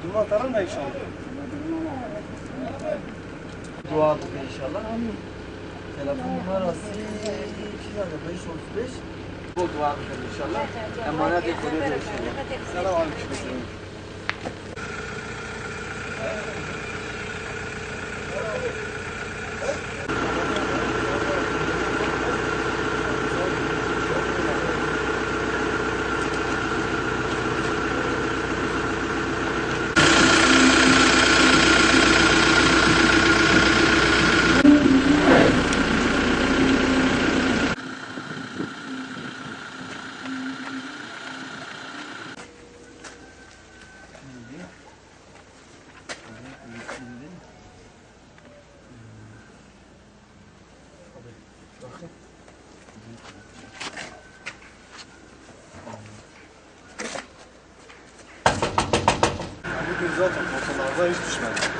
duman atarım da inşallah. Dua edin inşallah. Telefon numarası 535. Bu dua edin inşallah. Emanet koruyor inşallah. Selam aleyküm. Bugün zaten ortalarda hiç düşmedi.